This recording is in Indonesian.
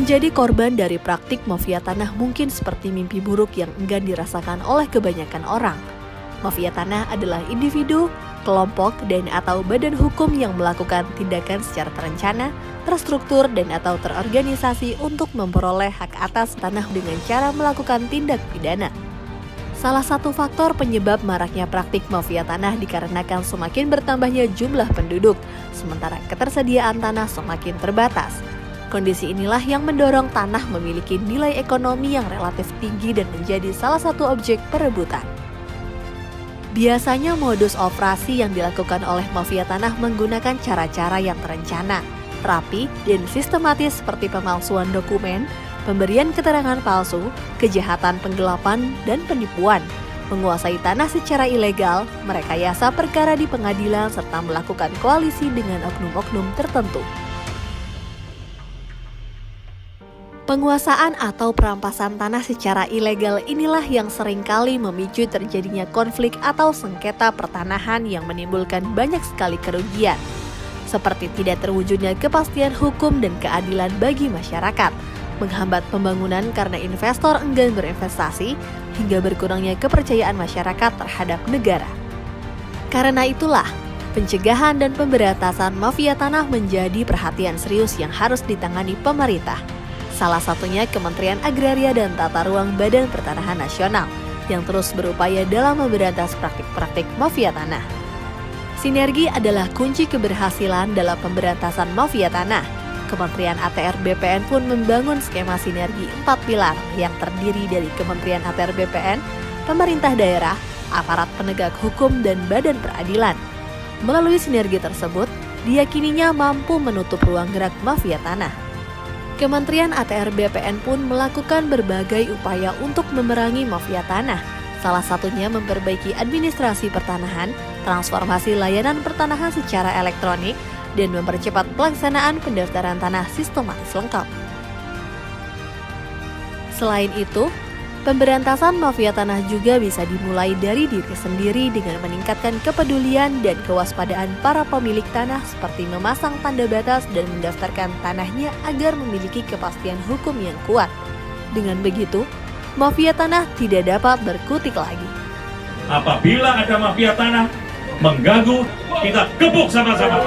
Menjadi korban dari praktik mafia tanah mungkin seperti mimpi buruk yang enggan dirasakan oleh kebanyakan orang. Mafia tanah adalah individu, kelompok, dan/atau badan hukum yang melakukan tindakan secara terencana, terstruktur, dan/atau terorganisasi untuk memperoleh hak atas tanah dengan cara melakukan tindak pidana. Salah satu faktor penyebab maraknya praktik mafia tanah dikarenakan semakin bertambahnya jumlah penduduk, sementara ketersediaan tanah semakin terbatas. Kondisi inilah yang mendorong tanah memiliki nilai ekonomi yang relatif tinggi dan menjadi salah satu objek perebutan. Biasanya modus operasi yang dilakukan oleh mafia tanah menggunakan cara-cara yang terencana, rapi, dan sistematis seperti pemalsuan dokumen, pemberian keterangan palsu, kejahatan penggelapan, dan penipuan, menguasai tanah secara ilegal, merekayasa perkara di pengadilan, serta melakukan koalisi dengan oknum-oknum tertentu. Penguasaan atau perampasan tanah secara ilegal inilah yang seringkali memicu terjadinya konflik atau sengketa pertanahan yang menimbulkan banyak sekali kerugian, seperti tidak terwujudnya kepastian hukum dan keadilan bagi masyarakat, menghambat pembangunan karena investor enggan berinvestasi, hingga berkurangnya kepercayaan masyarakat terhadap negara. Karena itulah, pencegahan dan pemberantasan mafia tanah menjadi perhatian serius yang harus ditangani pemerintah. Salah satunya Kementerian Agraria dan Tata Ruang Badan Pertanahan Nasional yang terus berupaya dalam memberantas praktik-praktik mafia tanah. Sinergi adalah kunci keberhasilan dalam pemberantasan mafia tanah. Kementerian ATR BPN pun membangun skema sinergi 4 pilar yang terdiri dari Kementerian ATR BPN, pemerintah daerah, aparat penegak hukum, dan badan peradilan. Melalui sinergi tersebut, diyakininya mampu menutup ruang gerak mafia tanah. Kementerian ATR BPN pun melakukan berbagai upaya untuk memerangi mafia tanah, salah satunya memperbaiki administrasi pertanahan, transformasi layanan pertanahan secara elektronik, dan mempercepat pelaksanaan pendaftaran tanah sistematis lengkap. Selain itu, pemberantasan mafia tanah juga bisa dimulai dari diri sendiri dengan meningkatkan kepedulian dan kewaspadaan para pemilik tanah seperti memasang tanda batas dan mendaftarkan tanahnya agar memiliki kepastian hukum yang kuat. Dengan begitu, mafia tanah tidak dapat berkutik lagi. Apabila ada mafia tanah mengganggu, kita gebuk sama-sama.